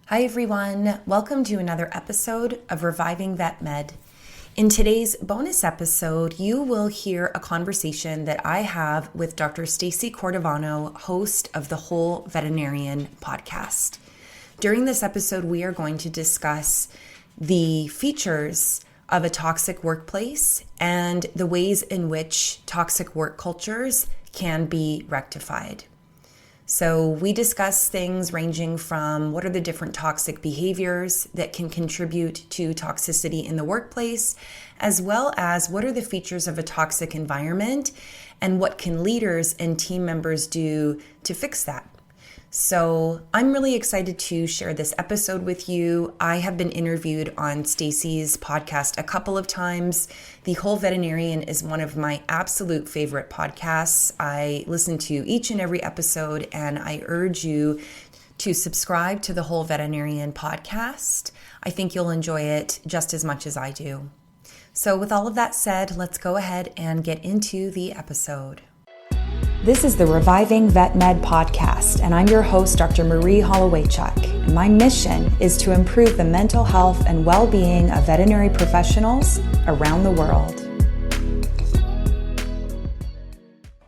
Hi everyone, welcome to another episode of Reviving Vet Med. In today's bonus episode, you will hear a conversation that I have with Dr. Stacey Cordivano, host of the Whole Veterinarian podcast. During this episode, we are going to discuss the features of a toxic workplace and the ways in which toxic work cultures can be rectified. So we discuss things ranging from what are the different toxic behaviors that can contribute to toxicity in the workplace, as well as what are the features of a toxic environment and what can leaders and team members do to fix that. So I'm really excited to share this episode with you. I have been interviewed on Stacey's podcast a couple of times. The Whole Veterinarian is one of my absolute favorite podcasts. I listen to each and every episode, and I urge you to subscribe to the Whole Veterinarian podcast. I think you'll enjoy it just as much as I do. So with all of that said, let's go ahead and get into the episode. This is the Reviving Vet Med podcast, and I'm your host, Dr. Marie Holowaychuk. And my mission is to improve the mental health and well-being of veterinary professionals around the world.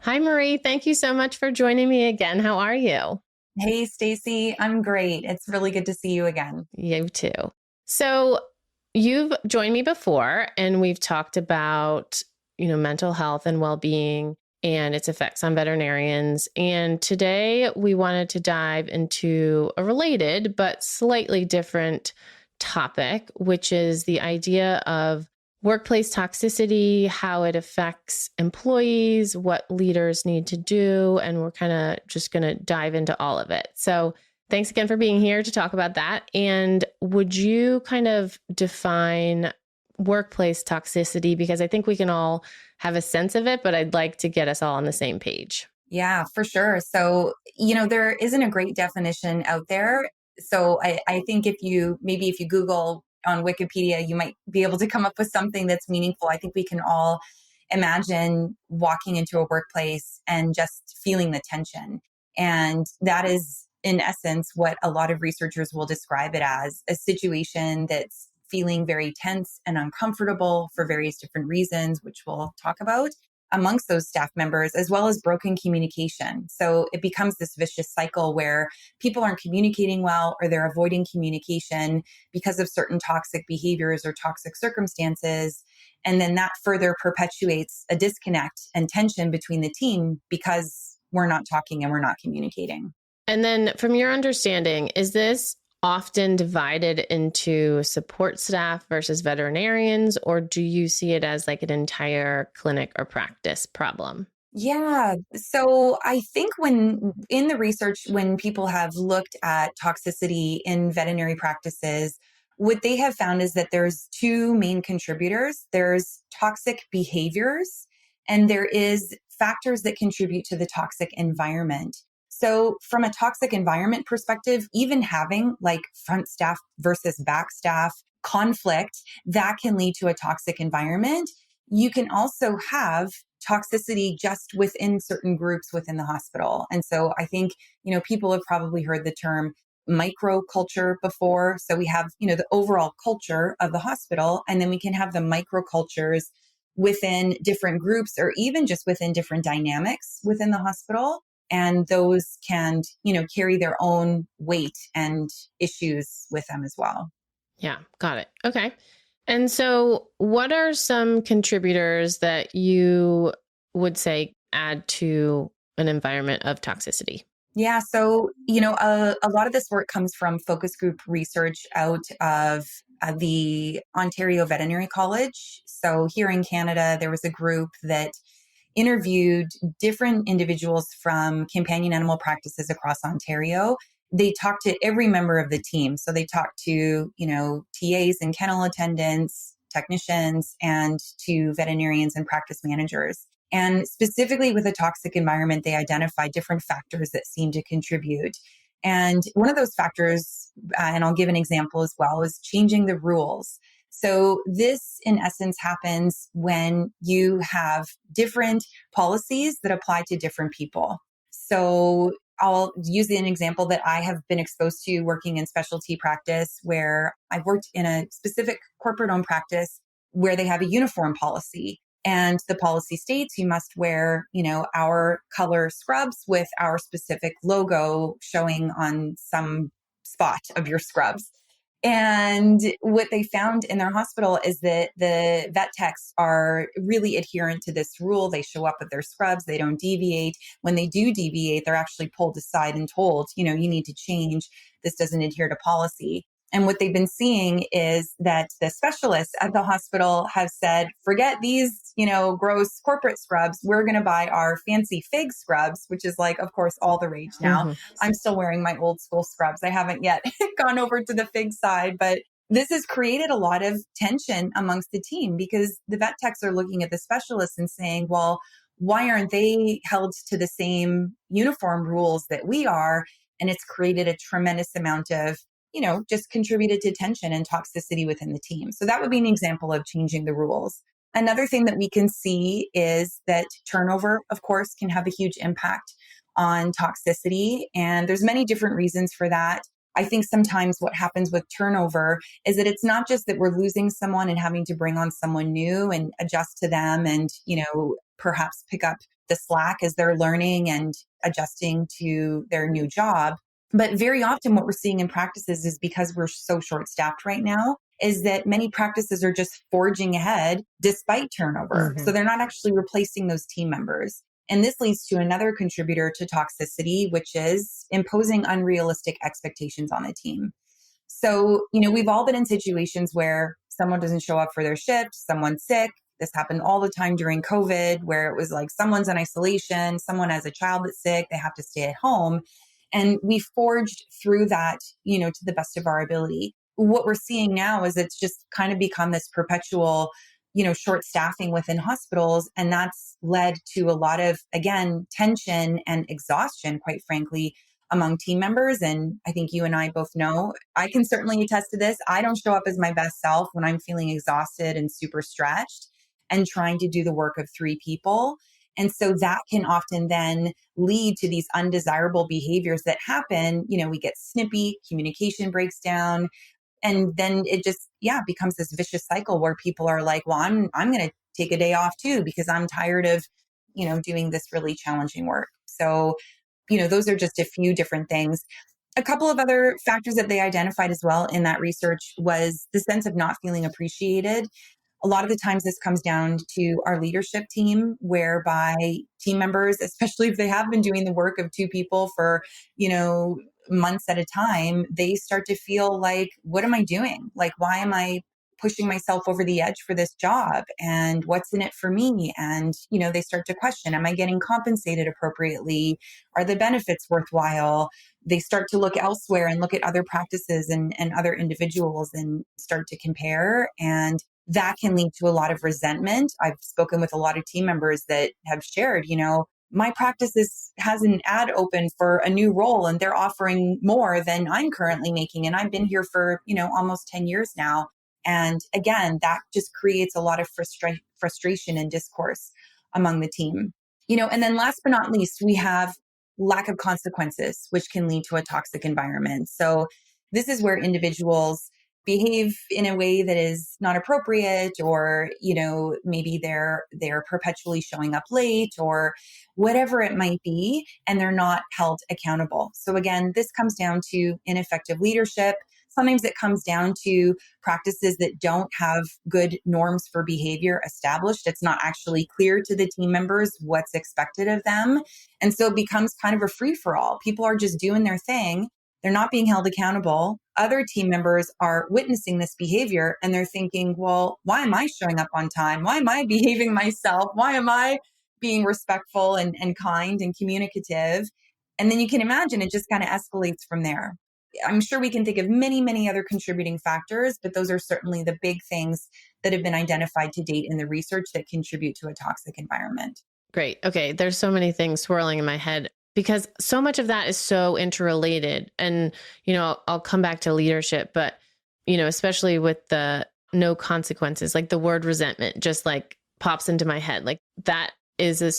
Hi, Marie. Thank you so much for joining me again. How are you? Hey, Stacey. I'm great. It's really good to see you again. You too. So you've joined me before, and we've talked about, mental health and well-being and its effects on veterinarians. And today we wanted to dive into a related but slightly different topic, which is the idea of workplace toxicity, how it affects employees, what leaders need to do. And we're kind of just going to dive into all of it. So thanks again for being here to talk about that. And would you kind of define workplace toxicity? Because I think we can all have a sense of it, but I'd like to get us all on the same page. Yeah, for sure. So, there isn't a great definition out there. So I think if you Google on Wikipedia, you might be able to come up with something that's meaningful. I think we can all imagine walking into a workplace and just feeling the tension. And that is, in essence, what a lot of researchers will describe it as, a situation that's feeling very tense and uncomfortable for various different reasons, which we'll talk about, amongst those staff members, as well as broken communication. So it becomes this vicious cycle where people aren't communicating well, or they're avoiding communication because of certain toxic behaviors or toxic circumstances. And then that further perpetuates a disconnect and tension between the team because we're not talking and we're not communicating. And then from your understanding, is this often divided into support staff versus veterinarians, or do you see it as like an entire clinic or practice problem? Yeah. So I think when in the research, when people have looked at toxicity in veterinary practices, what they have found is that there's two main contributors. There's toxic behaviors, and there is factors that contribute to the toxic environment. So from a toxic environment perspective, even having like front staff versus back staff conflict, that can lead to a toxic environment. You can also have toxicity just within certain groups within the hospital. And so I think, people have probably heard the term microculture before. So we have, the overall culture of the hospital, and then we can have the microcultures within different groups, or even just within different dynamics within the hospital. And those can, carry their own weight and issues with them as well. Yeah, got it. Okay. And so what are some contributors that you would say add to an environment of toxicity? Yeah. So, a lot of this work comes from focus group research out of the Ontario Veterinary College. So here in Canada, there was a group that interviewed different individuals from companion animal practices across Ontario. They talked to every member of the team. So they talked to, TAs and kennel attendants, technicians, and to veterinarians and practice managers. And specifically with a toxic environment, they identified different factors that seem to contribute. And one of those factors, and I'll give an example as well, is changing the rules. So this, in essence, happens when you have different policies that apply to different people. So I'll use an example that I have been exposed to working in specialty practice, where I've worked in a specific corporate-owned practice where they have a uniform policy. And the policy states you must wear, our color scrubs with our specific logo showing on some spot of your scrubs. And what they found in their hospital is that the vet techs are really adherent to this rule. They show up with their scrubs. They don't deviate. When they do deviate, they're actually pulled aside and told, you need to change. This doesn't adhere to policy. And what they've been seeing is that the specialists at the hospital have said, forget these, gross corporate scrubs. We're going to buy our fancy fig scrubs, which is like, of course, all the rage now. Mm-hmm. I'm still wearing my old school scrubs. I haven't yet gone over to the fig side, but this has created a lot of tension amongst the team because the vet techs are looking at the specialists and saying, well, why aren't they held to the same uniform rules that we are? And it's created a tremendous amount of just contributed to tension and toxicity within the team. So that would be an example of changing the rules. Another thing that we can see is that turnover, of course, can have a huge impact on toxicity. And there's many different reasons for that. I think sometimes what happens with turnover is that it's not just that we're losing someone and having to bring on someone new and adjust to them and, perhaps pick up the slack as they're learning and adjusting to their new job. But very often what we're seeing in practices is because we're so short-staffed right now, is that many practices are just forging ahead despite turnover. Mm-hmm. So they're not actually replacing those team members. And this leads to another contributor to toxicity, which is imposing unrealistic expectations on the team. So, we've all been in situations where someone doesn't show up for their shift, someone's sick. This happened all the time during COVID, where it was like someone's in isolation, someone has a child that's sick, they have to stay at home. And we forged through that, to the best of our ability. What we're seeing now is it's just kind of become this perpetual, short staffing within hospitals. And that's led to a lot of, again, tension and exhaustion, quite frankly, among team members. And I think you and I both know, I can certainly attest to this. I don't show up as my best self when I'm feeling exhausted and super stretched and trying to do the work of 3 people. And so that can often then lead to these undesirable behaviors that happen. We get snippy, communication breaks down, and then it just, becomes this vicious cycle where people are like, well, I'm going to take a day off too, because I'm tired of, doing this really challenging work. So, those are just a few different things. A couple of other factors that they identified as well in that research was the sense of not feeling appreciated. A lot of the times this comes down to our leadership team, whereby team members, especially if they have been doing the work of 2 people for, months at a time, they start to feel like, what am I doing? Like, why am I pushing myself over the edge for this job? And what's in it for me? And, they start to question, am I getting compensated appropriately? Are the benefits worthwhile? They start to look elsewhere and look at other practices and other individuals and start to compare. And that can lead to a lot of resentment. I've spoken with a lot of team members that have shared, my practice has an ad open for a new role and they're offering more than I'm currently making. And I've been here for, almost 10 years now. And again, that just creates a lot of frustration and discourse among the team. And then last but not least, we have lack of consequences, which can lead to a toxic environment. So this is where individuals behave in a way that is not appropriate, or, maybe they're perpetually showing up late or whatever it might be, and they're not held accountable. So again, this comes down to ineffective leadership. Sometimes it comes down to practices that don't have good norms for behavior established. It's not actually clear to the team members what's expected of them. And so it becomes kind of a free-for-all. People are just doing their thing. They're not being held accountable. Other team members are witnessing this behavior and they're thinking, well, why am I showing up on time? Why am I behaving myself? Why am I being respectful and kind and communicative? And then you can imagine it just kind of escalates from there. I'm sure we can think of many, many other contributing factors, but those are certainly the big things that have been identified to date in the research that contribute to a toxic environment. Great. Okay. There's so many things swirling in my head, because so much of that is so interrelated. And, I'll come back to leadership, but, especially with the no consequences, like the word resentment just like pops into my head. Like that is a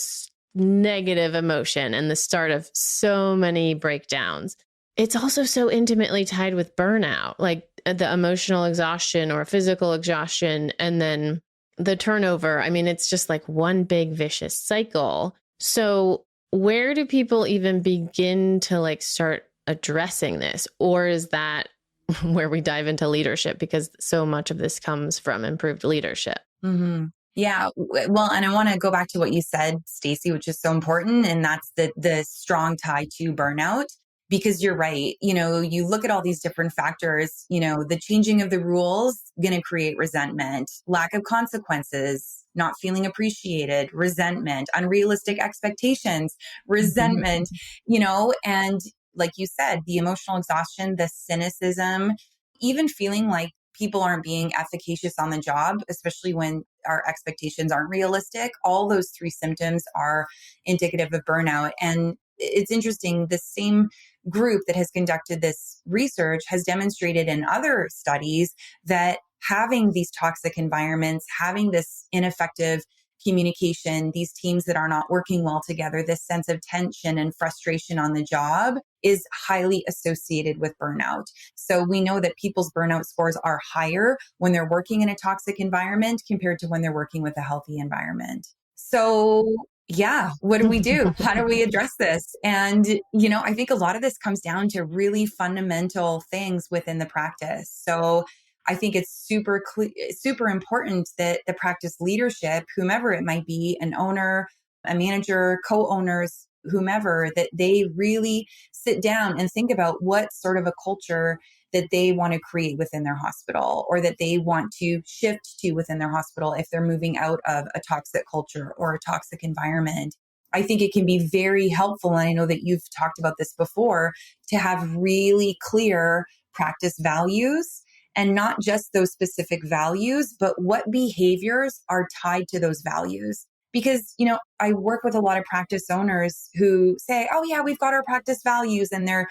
negative emotion and the start of so many breakdowns. It's also so intimately tied with burnout, like the emotional exhaustion or physical exhaustion, and then the turnover. I mean, it's just like one big vicious cycle. So where do people even begin to like start addressing this? Or is that where we dive into leadership? Because so much of this comes from improved leadership. Mm-hmm. Yeah. Well, and I want to go back to what you said, Stacey, which is so important. And that's the strong tie to burnout, because you're right. You look at all these different factors, the changing of the rules going to create resentment, lack of consequences, not feeling appreciated, resentment, unrealistic expectations, resentment, and like you said, the emotional exhaustion, the cynicism, even feeling like people aren't being efficacious on the job, especially when our expectations aren't realistic. All those three symptoms are indicative of burnout. And it's interesting, the same group that has conducted this research has demonstrated in other studies that having these toxic environments, having this ineffective communication, these teams that are not working well together, this sense of tension and frustration on the job is highly associated with burnout. So we know that people's burnout scores are higher when they're working in a toxic environment compared to when they're working with a healthy environment. So yeah, what do we do? How do we address this? And, I think a lot of this comes down to really fundamental things within the practice. So I think it's super important that the practice leadership, whomever it might be, an owner, a manager, co-owners, whomever, that they really sit down and think about what sort of a culture that they want to create within their hospital, or that they want to shift to within their hospital if they're moving out of a toxic culture or a toxic environment. I think it can be very helpful, and I know that you've talked about this before, to have really clear practice values, and not just those specific values, but what behaviors are tied to those values. Because, I work with a lot of practice owners who say, oh yeah, we've got our practice values, and they're,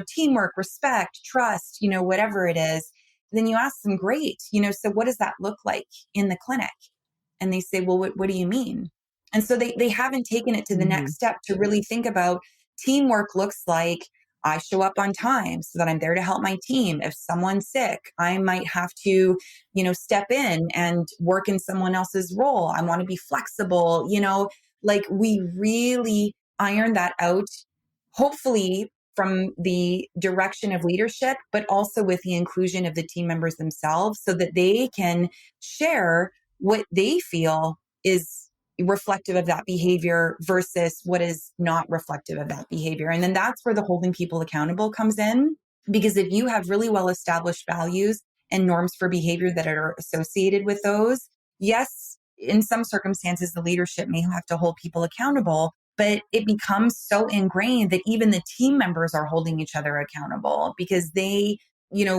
teamwork, respect, trust, whatever it is. Then you ask them, great, so what does that look like in the clinic? And they say, well, what do you mean? And so they haven't taken it to the next step to really think about teamwork looks like I show up on time so that I'm there to help my team. If someone's sick, I might have to, step in and work in someone else's role. I want to be flexible, like we really iron that out, hopefully from the direction of leadership, but also with the inclusion of the team members themselves so that they can share what they feel is reflective of that behavior versus what is not reflective of that behavior. And then that's where the holding people accountable comes in. Because if you have really well established values and norms for behavior that are associated with those, yes, in some circumstances, the leadership may have to hold people accountable, but it becomes so ingrained that even the team members are holding each other accountable because they,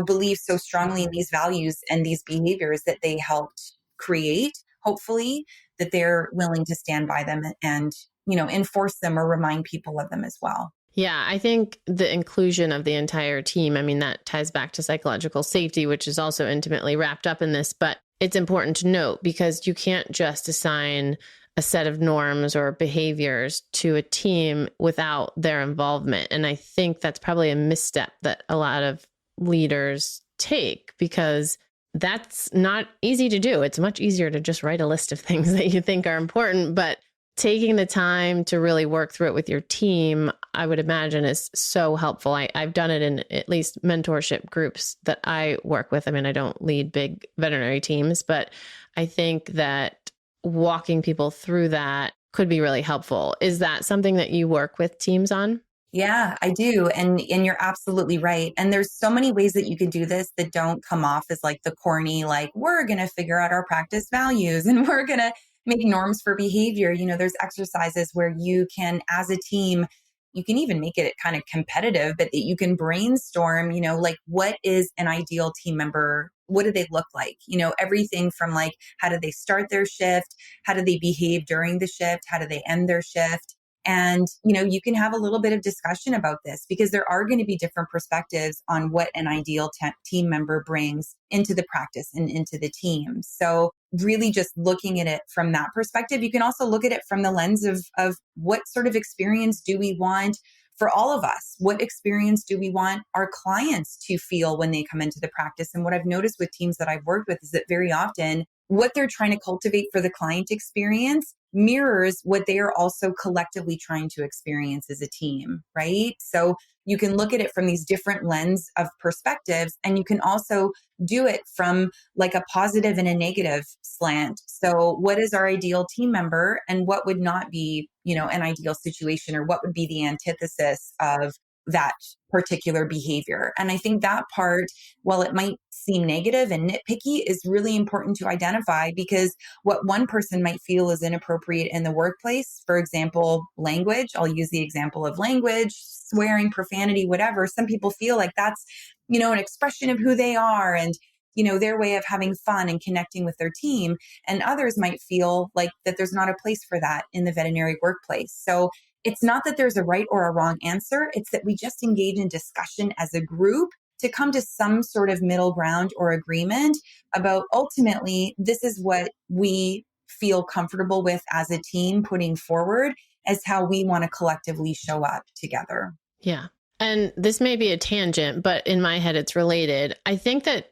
believe so strongly in these values and these behaviors that they helped create, hopefully, that they're willing to stand by them and, enforce them or remind people of them as well. Yeah, I think the inclusion of the entire team, I mean, that ties back to psychological safety, which is also intimately wrapped up in this, but it's important to note because you can't just assign a set of norms or behaviors to a team without their involvement. And I think that's probably a misstep that a lot of leaders take because that's not easy to do. It's much easier to just write a list of things that you think are important, but taking the time to really work through it with your team, I would imagine is so helpful. I've done it in at least mentorship groups that I work with. I mean, I don't lead big veterinary teams, but I think that walking people through that could be really helpful. Is that something that you work with teams on? Yeah, I do. And you're absolutely right. And there's so many ways that you can do this that don't come off as like the corny, like we're going to figure out our practice values and we're going to make norms for behavior. There's exercises where you can, as a team, you can even make it kind of competitive, but you can brainstorm, like what is an ideal team member? What do they look like? Everything from like, how do they start their shift? How do they behave during the shift? How do they end their shift? And, you can have a little bit of discussion about this because there are going to be different perspectives on what an ideal team member brings into the practice and into the team. So really just looking at it from that perspective. You can also look at it from the lens of what sort of experience do we want for all of us? What experience do we want our clients to feel when they come into the practice? And what I've noticed with teams that I've worked with is that very often what they're trying to cultivate for the client experience mirrors what they are also collectively trying to experience as a team, right? So you can look at it from these different lens of perspectives, and you can also do it from like a positive and a negative slant. So what is our ideal team member and what would not be, an ideal situation, or what would be the antithesis of that particular behavior? And I think that part, while it might seem negative and nitpicky, is really important to identify, because what one person might feel is inappropriate in the workplace, for example, language, I'll use the example of language, swearing, profanity, whatever. Some people feel like that's, an expression of who they are and, their way of having fun and connecting with their team. And others might feel like that there's not a place for that in the veterinary workplace. So it's not that there's a right or a wrong answer. It's that we just engage in discussion as a group to come to some sort of middle ground or agreement about ultimately, this is what we feel comfortable with as a team putting forward as how we want to collectively show up together. Yeah. And this may be a tangent, but in my head, it's related. I think that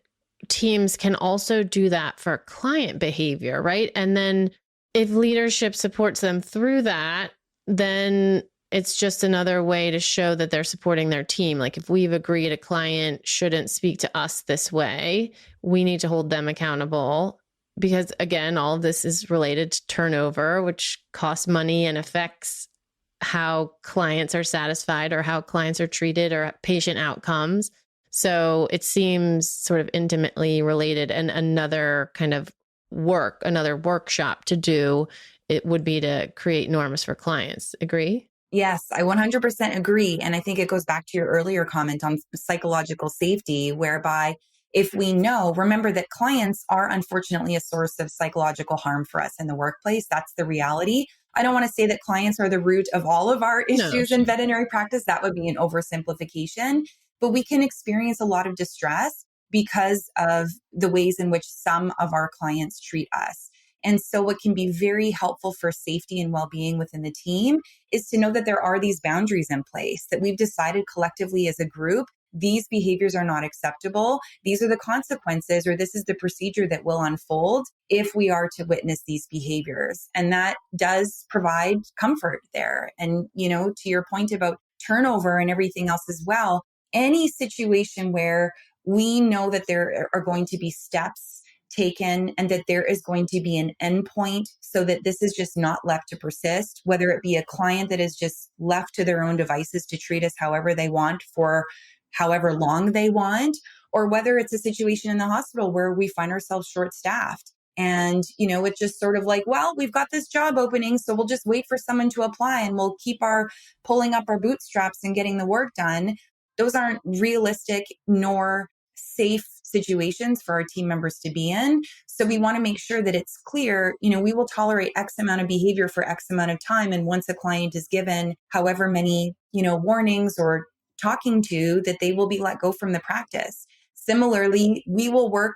teams can also do that for client behavior, right? And then if leadership supports them through that, then it's just another way to show that they're supporting their team. Like if we've agreed a client shouldn't speak to us this way, we need to hold them accountable, because again, all of this is related to turnover, which costs money and affects how clients are satisfied or how clients are treated or patient outcomes. So it seems sort of intimately related, and another kind of another workshop to do, it would be to create norms for clients. Agree? Yes, I 100% agree. And I think it goes back to your earlier comment on psychological safety, whereby if we know, remember that clients are unfortunately a source of psychological harm for us in the workplace. That's the reality. I don't want to say that clients are the root of all of our issues in veterinary practice. That would be an oversimplification. But we can experience a lot of distress because of the ways in which some of our clients treat us. And so what can be very helpful for safety and well-being within the team is to know that there are these boundaries in place, that we've decided collectively as a group, these behaviors are not acceptable. These are the consequences, or this is the procedure that will unfold if we are to witness these behaviors. And that does provide comfort there. And, to your point about turnover and everything else as well, any situation where we know that there are going to be steps taken and that there is going to be an endpoint so that this is just not left to persist, whether it be a client that is just left to their own devices to treat us however they want for however long they want, or whether it's a situation in the hospital where we find ourselves short-staffed. And, it's just sort of like, well, we've got this job opening, so we'll just wait for someone to apply and we'll keep pulling up our bootstraps and getting the work done. Those aren't realistic nor safe situations for our team members to be in. So we want to make sure that it's clear, we will tolerate X amount of behavior for X amount of time. And once a client is given however many, warnings or talking to, that they will be let go from the practice. Similarly, we will work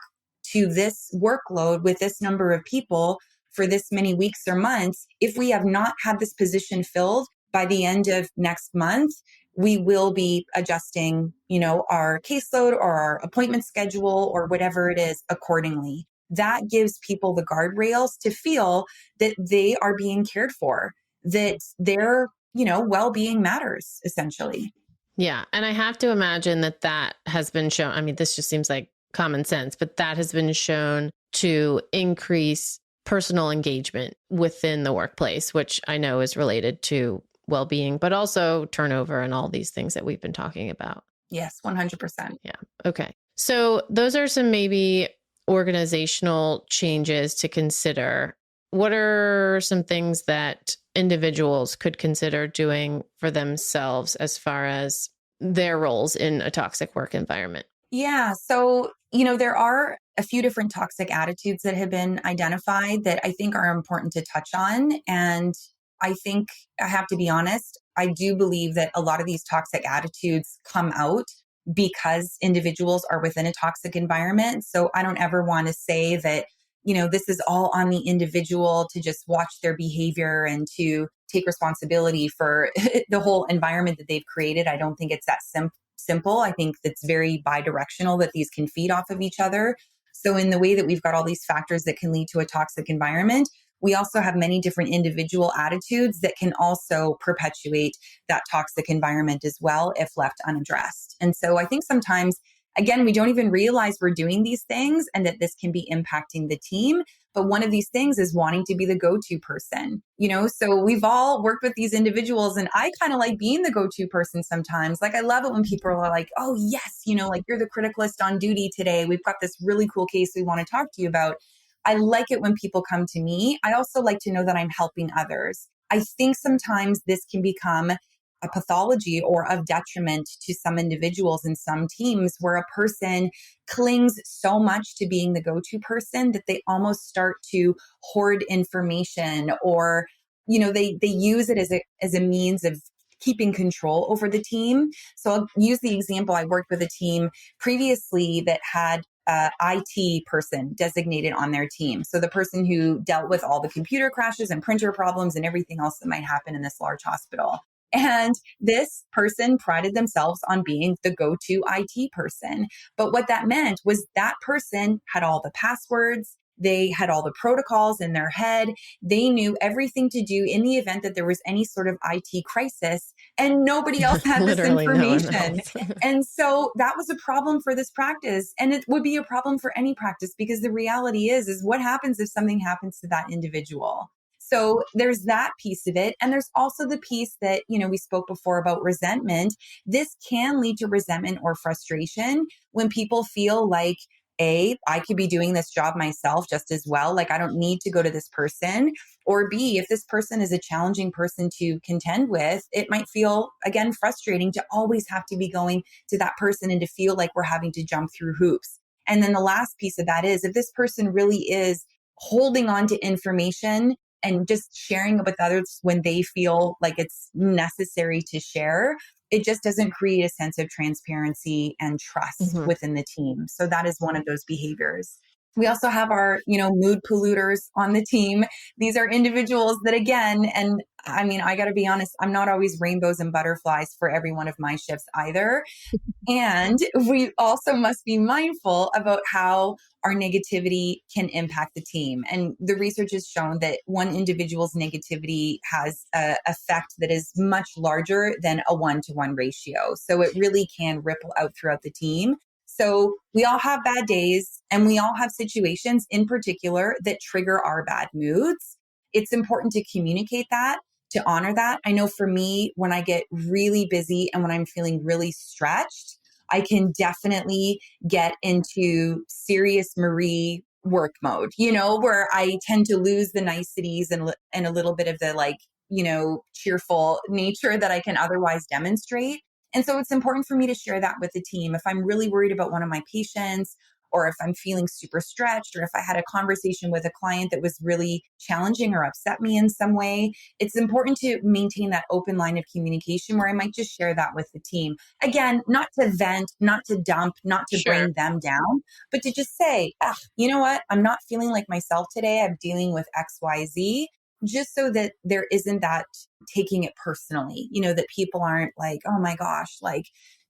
to this workload with this number of people for this many weeks or months. If we have not had this position filled by the end of next month, we will be adjusting, our caseload or our appointment schedule or whatever it is accordingly. That gives people the guardrails to feel that they are being cared for, that their, well-being matters essentially. Yeah. And I have to imagine that has been shown. I mean, this just seems like common sense, but that has been shown to increase personal engagement within the workplace, which I know is related to well-being, but also turnover and all these things that we've been talking about. Yes, 100%. Yeah. Okay. So those are some maybe organizational changes to consider. What are some things that individuals could consider doing for themselves as far as their roles in a toxic work environment? Yeah. So, there are a few different toxic attitudes that have been identified that I think are important to touch on. And I think I have to be honest. I do believe that a lot of these toxic attitudes come out because individuals are within a toxic environment. So I don't ever want to say that, this is all on the individual to just watch their behavior and to take responsibility for the whole environment that they've created. I don't think it's that simple. I think it's very bidirectional, that these can feed off of each other. So in the way that we've got all these factors that can lead to a toxic environment, we also have many different individual attitudes that can also perpetuate that toxic environment as well if left unaddressed. And so I think sometimes, again, we don't even realize we're doing these things and that this can be impacting the team. But one of these things is wanting to be the go-to person, so we've all worked with these individuals, and I kind of like being the go-to person sometimes. Like, I love it when people are like, oh yes, like, you're the criticalist on duty today. We've got this really cool case we want to talk to you about. I like it when people come to me. I also like to know that I'm helping others. I think sometimes this can become a pathology or of detriment to some individuals and some teams, where a person clings so much to being the go-to person that they almost start to hoard information, or, they use it as a means of keeping control over the team. So I'll use the example. I worked with a team previously that had IT person designated on their team. So the person who dealt with all the computer crashes and printer problems and everything else that might happen in this large hospital. And this person prided themselves on being the go-to IT person. But what that meant was that person had all the passwords. They had all the protocols in their head. They knew everything to do in the event that there was any sort of IT crisis, and nobody else had this information. And so that was a problem for this practice. And it would be a problem for any practice, because the reality is what happens if something happens to that individual? So there's that piece of it. And there's also the piece that, we spoke before about resentment. This can lead to resentment or frustration when people feel like, A, I could be doing this job myself just as well. Like, I don't need to go to this person. Or B, if this person is a challenging person to contend with, it might feel, again, frustrating to always have to be going to that person and to feel like we're having to jump through hoops. And then the last piece of that is, if this person really is holding on to information and just sharing it with others when they feel like it's necessary to share, it just doesn't create a sense of transparency and trust within the team. So that is one of those behaviors. We also have our, mood polluters on the team. These are individuals that, again, and I mean, I got to be honest, I'm not always rainbows and butterflies for every one of my shifts either. And we also must be mindful about how our negativity can impact the team. And the research has shown that one individual's negativity has an effect that is much larger than a 1-to-1 ratio. So it really can ripple out throughout the team. So we all have bad days, and we all have situations in particular that trigger our bad moods. It's important to communicate that, to honor that. I know for me, when I get really busy and when I'm feeling really stretched, I can definitely get into serious Marie work mode, where I tend to lose the niceties and a little bit of the cheerful nature that I can otherwise demonstrate. And so it's important for me to share that with the team. If I'm really worried about one of my patients, or if I'm feeling super stretched, or if I had a conversation with a client that was really challenging or upset me in some way, it's important to maintain that open line of communication where I might just share that with the team. Again, not to vent, not to dump, not to bring them down, but to just say, you know what? I'm not feeling like myself today. I'm dealing with XYZ. Just so that there isn't that taking it personally, that people aren't like, oh my gosh, like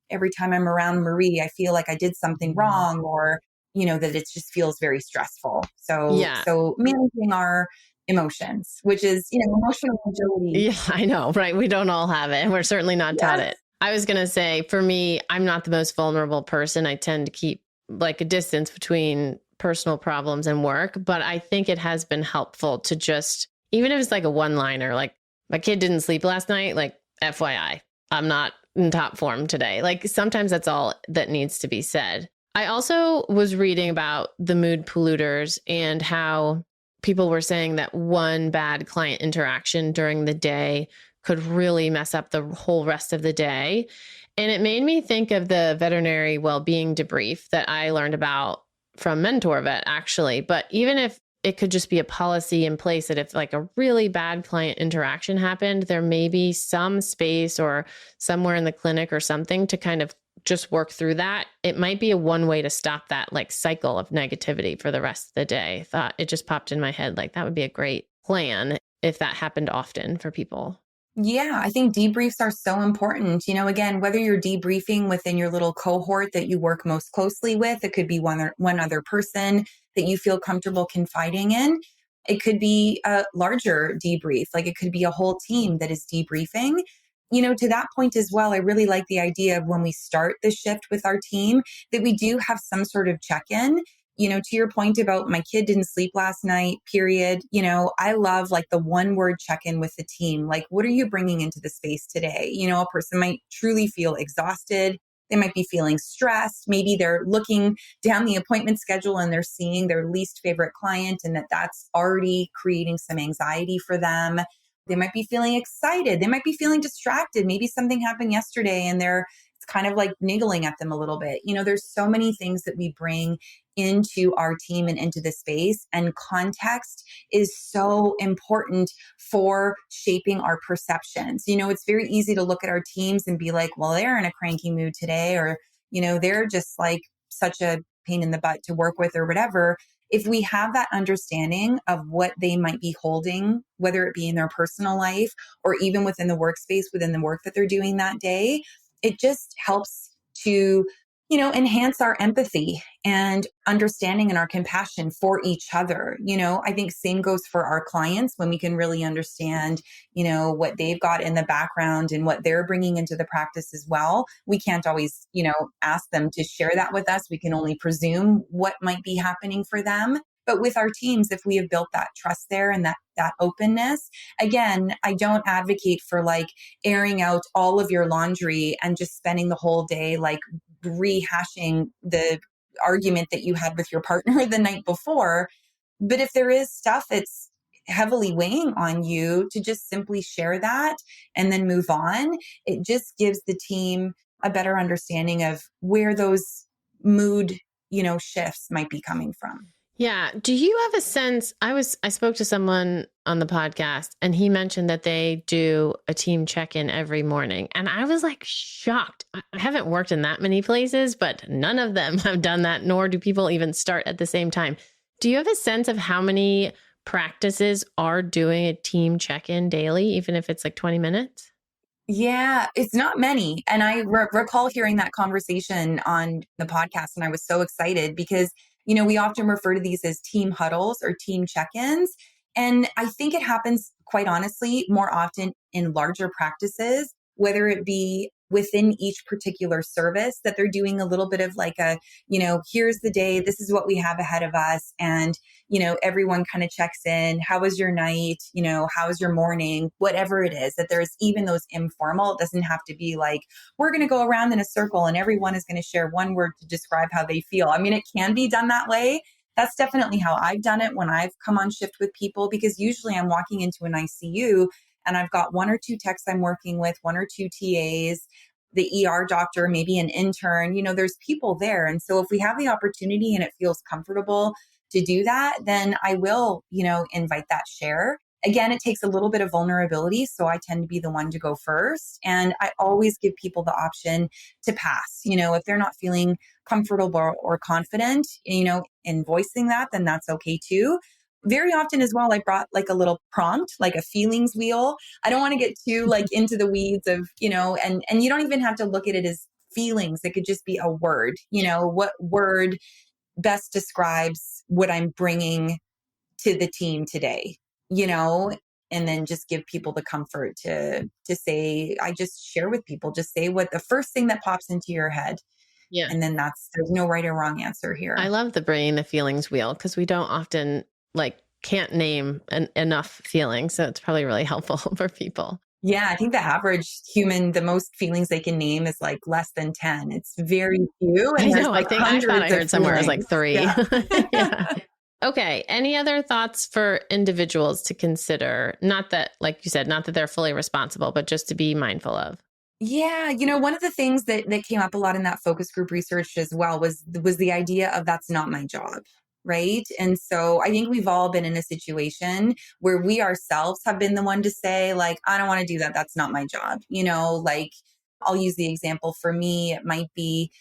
every time I'm around Marie, I feel like I did something wrong, or, that it just feels very stressful. So managing our emotions, which is, emotional agility. Yeah, I know, right? We don't all have it, and we're certainly not taught it. I was going to say, for me, I'm not the most vulnerable person. I tend to keep like a distance between personal problems and work, but I think it has been helpful to just, even if it's like a one-liner, like my kid didn't sleep last night, like FYI, I'm not in top form today. Like sometimes that's all that needs to be said. I also was reading about the mood polluters and how people were saying that one bad client interaction during the day could really mess up the whole rest of the day. And it made me think of the veterinary well-being debrief that I learned about from Mentor Vet, actually. But even if it could just be a policy in place that if like a really bad client interaction happened, there may be some space or somewhere in the clinic or something to kind of just work through that. It might be a one way to stop that like cycle of negativity for the rest of the day. Thought it just popped in my head. Like that would be a great plan if that happened often for people. Yeah, I think debriefs are so important. Again, whether you're debriefing within your little cohort that you work most closely with, it could be one other person that you feel comfortable confiding in. It could be a larger debrief, like it could be a whole team that is debriefing. To that point as well, I really like the idea of when we start the shift with our team that we do have some sort of check-in. To your point about my kid didn't sleep last night, period. I love like the one word check-in with the team. Like, what are you bringing into the space today? A person might truly feel exhausted. They might be feeling stressed. Maybe they're looking down the appointment schedule and they're seeing their least favorite client and that's already creating some anxiety for them. They might be feeling excited. They might be feeling distracted. Maybe something happened yesterday and it's kind of like niggling at them a little bit. There's so many things that we bring into our team and into the space, and context is so important for shaping our perceptions. It's very easy to look at our teams and be like, well, they're in a cranky mood today, or, they're just like such a pain in the butt to work with or whatever. If we have that understanding of what they might be holding, whether it be in their personal life or even within the workspace, within the work that they're doing that day, it just helps to, enhance our empathy and understanding and our compassion for each other. I think same goes for our clients when we can really understand, what they've got in the background and what they're bringing into the practice as well. We can't always, ask them to share that with us. We can only presume what might be happening for them. But with our teams, if we have built that trust there and that openness, again, I don't advocate for like airing out all of your laundry and just spending the whole day like rehashing the argument that you had with your partner the night before. But if there is stuff that's heavily weighing on you, to just simply share that and then move on, it just gives the team a better understanding of where those mood, shifts might be coming from. Yeah. Do you have a sense? I spoke to someone on the podcast and he mentioned that they do a team check-in every morning. And I was like shocked. I haven't worked in that many places, but none of them have done that, nor do people even start at the same time. Do you have a sense of how many practices are doing a team check-in daily, even if it's like 20 minutes? Yeah, it's not many. And I recall hearing that conversation on the podcast, and I was so excited because, we often refer to these as team huddles or team check-ins. And I think it happens, quite honestly, more often in larger practices, whether it be within each particular service, that they're doing a little bit of like a, here's the day, this is what we have ahead of us. And, everyone kind of checks in. How was your night? How was your morning? Whatever it is, that there's even those informal. It doesn't have to be like, we're going to go around in a circle and everyone is going to share one word to describe how they feel. I mean, it can be done that way. That's definitely how I've done it when I've come on shift with people, because usually I'm walking into an ICU and I've got one or two techs I'm working with, one or two TAs, the ER doctor, maybe an intern, there's people there. And so if we have the opportunity and it feels comfortable to do that, then I will, invite that share. Again, it takes a little bit of vulnerability. So I tend to be the one to go first. And I always give people the option to pass. If they're not feeling comfortable or confident, in voicing that, then that's okay too. Very often as well, I brought like a little prompt, like a feelings wheel. I don't want to get too like into the weeds of, and you don't even have to look at it as feelings. It could just be a word, what word best describes what I'm bringing to the team today, and then just give people the comfort to say, I just share with people, just say what the first thing that pops into your head. Yeah. And then there's no right or wrong answer here. I love the bringing the feelings wheel because we don't often can't name enough feelings. So it's probably really helpful for people. Yeah, I think the average human, the most feelings they can name is like less than 10. It's very few. And I know. I thought I heard somewhere it was like 3. Yeah. Yeah. Okay. Any other thoughts for individuals to consider? Not that, like you said, not that they're fully responsible, but just to be mindful of. Yeah. One of the things that came up a lot in that focus group research as well was the idea of that's not my job. right? And so I think we've all been in a situation where we ourselves have been the one to say, like, I don't want to do that. That's not my job. Like, I'll use the example for me. It might be,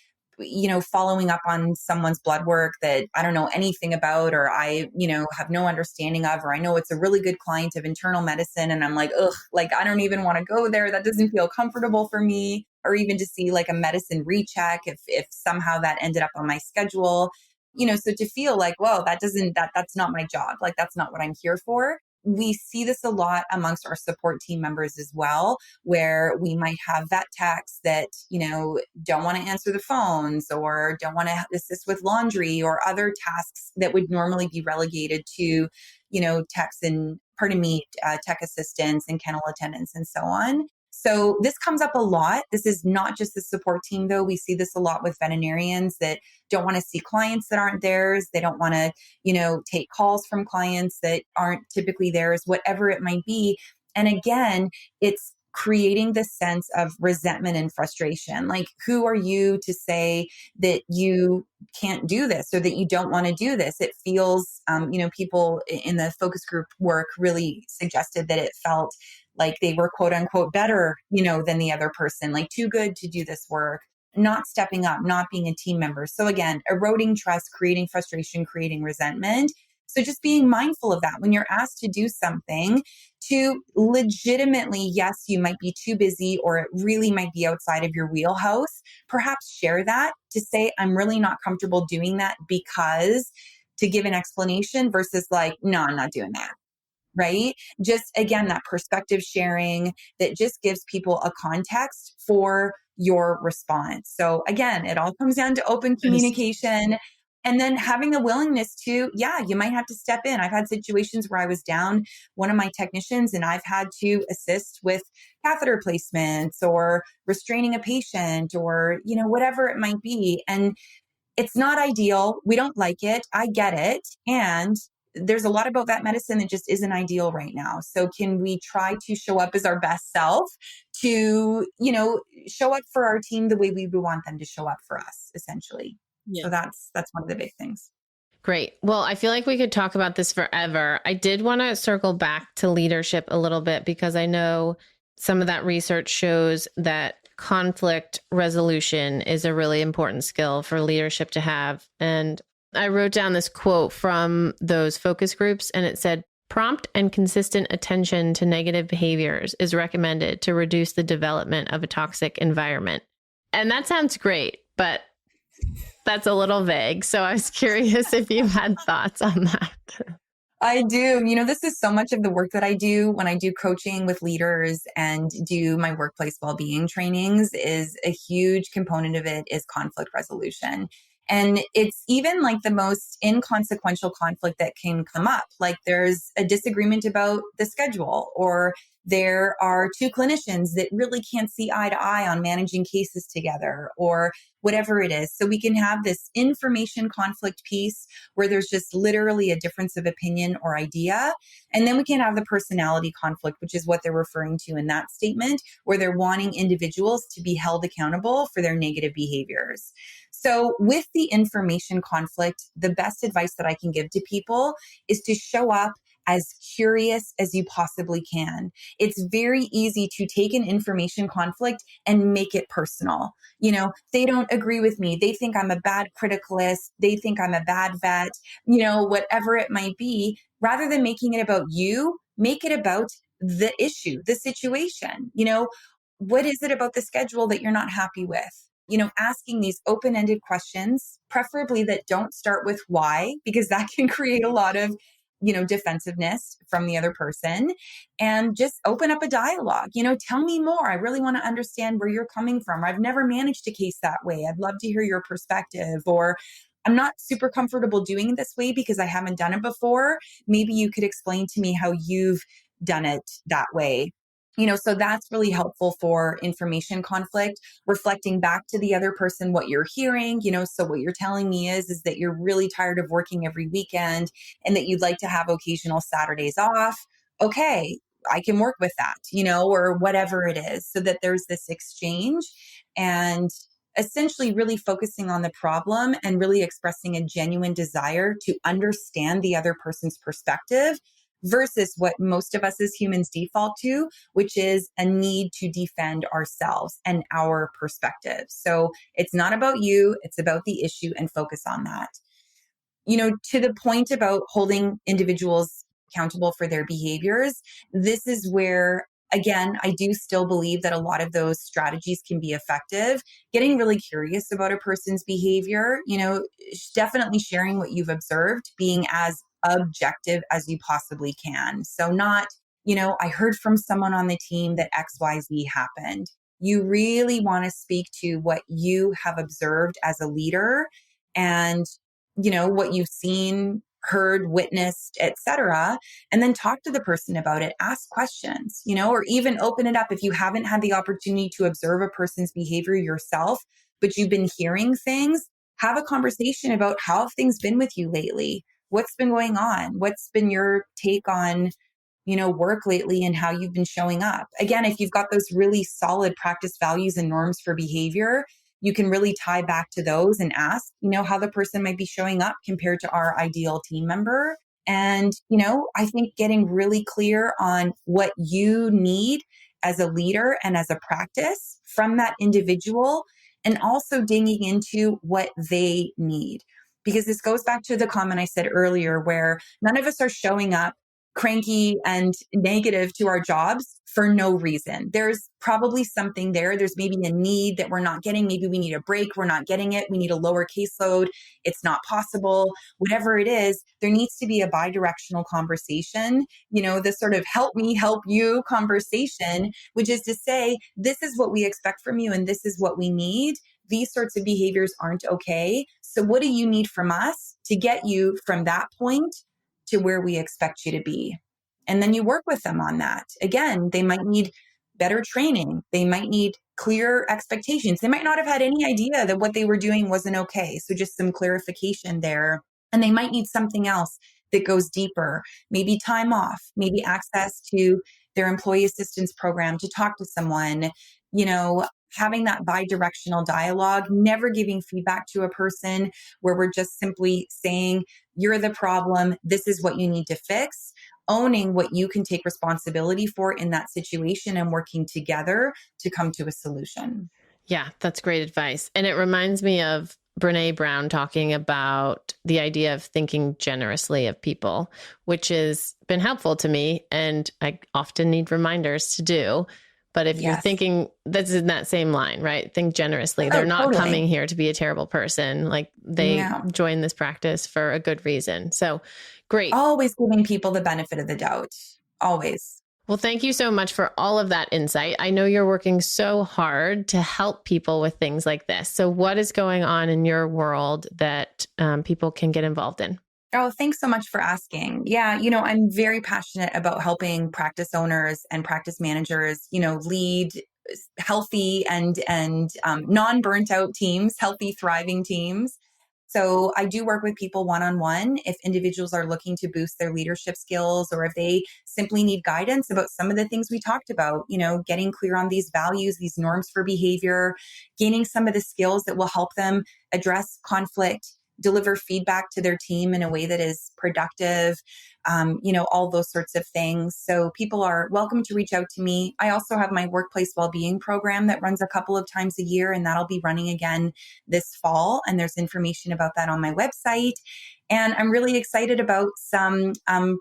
following up on someone's blood work that I don't know anything about, or I, have no understanding of, or I know it's a really good client of internal medicine. And I'm like, ugh, like, I don't even want to go there. That doesn't feel comfortable for me. Or even to see like a medicine recheck if somehow that ended up on my schedule, so to feel like, whoa, that's not my job. Like, that's not what I'm here for. We see this a lot amongst our support team members as well, where we might have vet techs that, don't want to answer the phones or don't want to assist with laundry or other tasks that would normally be relegated to, techs and, tech assistants and kennel attendants and so on. So this comes up a lot. This is not just the support team, though. We see this a lot with veterinarians that don't want to see clients that aren't theirs. They don't want to, take calls from clients that aren't typically theirs, whatever it might be. And again, it's creating this sense of resentment and frustration. Like, who are you to say that you can't do this or that you don't want to do this? It feels, people in the focus group work really suggested that it felt like they were quote unquote better, than the other person, like too good to do this work, not stepping up, not being a team member. So again, eroding trust, creating frustration, creating resentment. So just being mindful of that when you're asked to do something, to legitimately, yes, you might be too busy or it really might be outside of your wheelhouse. Perhaps share that to say, I'm really not comfortable doing that because, to give an explanation versus like, no, I'm not doing that. Right? Just again, that perspective sharing that just gives people a context for your response. So again, it all comes down to open communication and then having the willingness to, yeah, you might have to step in. I've had situations where I was down one of my technicians and I've had to assist with catheter placements or restraining a patient or, whatever it might be. And it's not ideal. We don't like it. I get it. And there's a lot about vet medicine that just isn't ideal right now. So can we try to show up as our best self to, show up for our team the way we would want them to show up for us, essentially. Yeah. So that's one of the big things. Great. Well, I feel like we could talk about this forever. I did want to circle back to leadership a little bit because I know some of that research shows that conflict resolution is a really important skill for leadership to have. And I wrote down this quote from those focus groups, and it said, prompt and consistent attention to negative behaviors is recommended to reduce the development of a toxic environment. And that sounds great, but that's a little vague. So I was curious if you had thoughts on that. I do. This is so much of the work that I do when I do coaching with leaders and do my workplace well-being trainings. Is a huge component of it is conflict resolution. And it's even like the most inconsequential conflict that can come up. Like there's a disagreement about the schedule, or there are two clinicians that really can't see eye to eye on managing cases together, or whatever it is. So we can have this information conflict piece where there's just literally a difference of opinion or idea. And then we can have the personality conflict, which is what they're referring to in that statement, where they're wanting individuals to be held accountable for their negative behaviors. So with the information conflict, the best advice that I can give to people is to show up as curious as you possibly can. It's very easy to take an information conflict and make it personal. They don't agree with me. They think I'm a bad criticalist. They think I'm a bad vet, whatever it might be. Rather than making it about you, make it about the issue, the situation. What is it about the schedule that you're not happy with? Asking these open-ended questions, preferably that don't start with why, because that can create a lot of defensiveness from the other person, and just open up a dialogue. Tell me more. I really want to understand where you're coming from. I've never managed a case that way. I'd love to hear your perspective. Or I'm not super comfortable doing it this way because I haven't done it before. Maybe you could explain to me how you've done it that way. So that's really helpful for information conflict, reflecting back to the other person what you're hearing. So what you're telling me is that you're really tired of working every weekend and that you'd like to have occasional Saturdays off. Okay, I can work with that, or whatever it is, so that there's this exchange. And essentially really focusing on the problem and really expressing a genuine desire to understand the other person's perspective versus what most of us as humans default to, which is a need to defend ourselves and our perspective. So it's not about you, it's about the issue, and focus on that. To the point about holding individuals accountable for their behaviors, this is where, again, I do still believe that a lot of those strategies can be effective. Getting really curious about a person's behavior, definitely sharing what you've observed, being as objective as you possibly can. So not, I heard from someone on the team that XYZ happened. You really want to speak to what you have observed as a leader and what you've seen, heard, witnessed, etc., and then talk to the person about it, ask questions, or even open it up if you haven't had the opportunity to observe a person's behavior yourself, but you've been hearing things. Have a conversation about how have things been with you lately? What's been going on? What's been your take on work lately and how you've been showing up? Again, if you've got those really solid practice values and norms for behavior, you can really tie back to those and ask, how the person might be showing up compared to our ideal team member. And, I think getting really clear on what you need as a leader and as a practice from that individual, and also digging into what they need. Because this goes back to the comment I said earlier, where none of us are showing up cranky and negative to our jobs for no reason. There's probably something there. There's maybe a need that we're not getting. Maybe we need a break. We're not getting it. We need a lower caseload. It's not possible. Whatever it is, there needs to be a bi-directional conversation, this sort of help me, help you conversation, which is to say, this is what we expect from you and this is what we need. These sorts of behaviors aren't okay. So what do you need from us to get you from that point to where we expect you to be? And then you work with them on that. Again, they might need better training. They might need clear expectations. They might not have had any idea that what they were doing wasn't okay. So just some clarification there. And they might need something else that goes deeper, maybe time off, maybe access to their employee assistance program to talk to someone, having that bi-directional dialogue, never giving feedback to a person where we're just simply saying, you're the problem, this is what you need to fix, owning what you can take responsibility for in that situation and working together to come to a solution. Yeah, that's great advice. And it reminds me of Brene Brown talking about the idea of thinking generously of people, which has been helpful to me. And I often need reminders to do. But if you're thinking, that's in that same line, right? Think generously. They're not coming here to be a terrible person. Like they join this practice for a good reason. So great. Always giving people the benefit of the doubt. Always. Well, thank you so much for all of that insight. I know you're working so hard to help people with things like this. So what is going on in your world that people can get involved in? Oh, thanks so much for asking. Yeah, I'm very passionate about helping practice owners and practice managers, lead healthy and non-burnt out teams, healthy, thriving teams. So I do work with people one-on-one if individuals are looking to boost their leadership skills, or if they simply need guidance about some of the things we talked about, getting clear on these values, these norms for behavior, gaining some of the skills that will help them address conflict, deliver feedback to their team in a way that is productive, all those sorts of things. So people are welcome to reach out to me. I also have my workplace wellbeing program that runs a couple of times a year, and that'll be running again this fall. And there's information about that on my website. And I'm really excited about some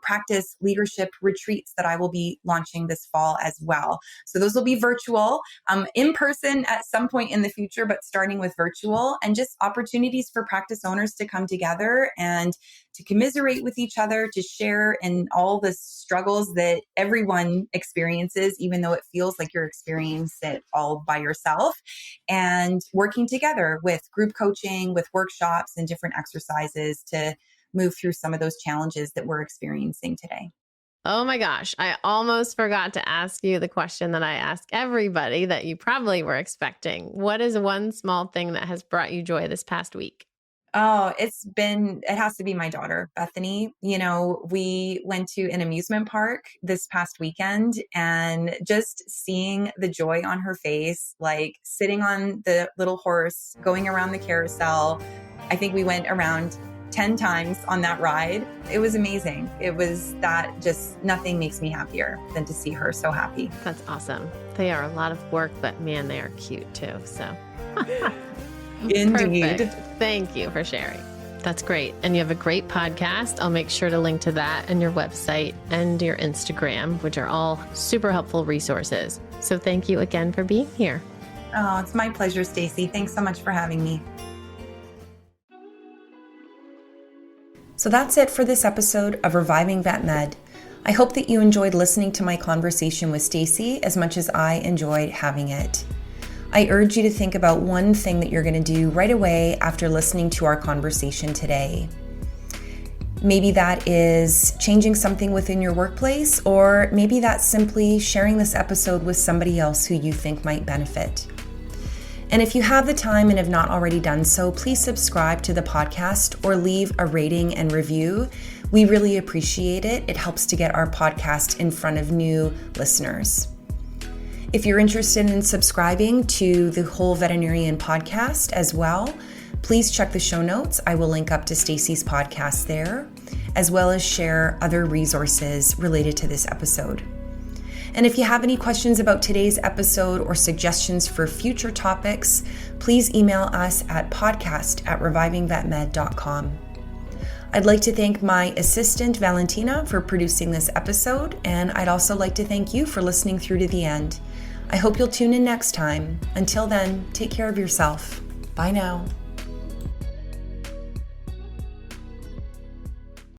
practice leadership retreats that I will be launching this fall as well. So those will be virtual, in person at some point in the future, but starting with virtual, and just opportunities for practice owners to come together and to commiserate with each other, to share in all the struggles that everyone experiences, even though it feels like you're experiencing it all by yourself, and working together with group coaching, with workshops and different exercises to move through some of those challenges that we're experiencing today. Oh my gosh, I almost forgot to ask you the question that I ask everybody that you probably were expecting. What is one small thing that has brought you joy this past week? Oh, it has to be my daughter, Bethany. We went to an amusement park this past weekend and just seeing the joy on her face, like sitting on the little horse, going around the carousel. I think we went around 10 times on that ride. It was amazing. It was that just nothing makes me happier than to see her so happy. That's awesome. They are a lot of work, but man, they are cute too. So Indeed. Perfect. Thank you for sharing. That's great. And you have a great podcast. I'll make sure to link to that and your website and your Instagram, which are all super helpful resources. So thank you again for being here. Oh, it's my pleasure, Stacey. Thanks so much for having me. So that's it for this episode of Reviving Vet Med. I hope that you enjoyed listening to my conversation with Stacey as much as I enjoyed having it. I urge you to think about one thing that you're going to do right away after listening to our conversation today. Maybe that is changing something within your workplace, or maybe that's simply sharing this episode with somebody else who you think might benefit. And if you have the time and have not already done so, please subscribe to the podcast or leave a rating and review. We really appreciate it. It helps to get our podcast in front of new listeners. If you're interested in subscribing to the Whole Veterinarian podcast as well, please check the show notes. I will link up to Stacey's podcast there, as well as share other resources related to this episode. And if you have any questions about today's episode or suggestions for future topics, please email us at podcast@revivingvetmed.com. I'd like to thank my assistant, Valentina, for producing this episode, and I'd also like to thank you for listening through to the end. I hope you'll tune in next time. Until then, take care of yourself. Bye now.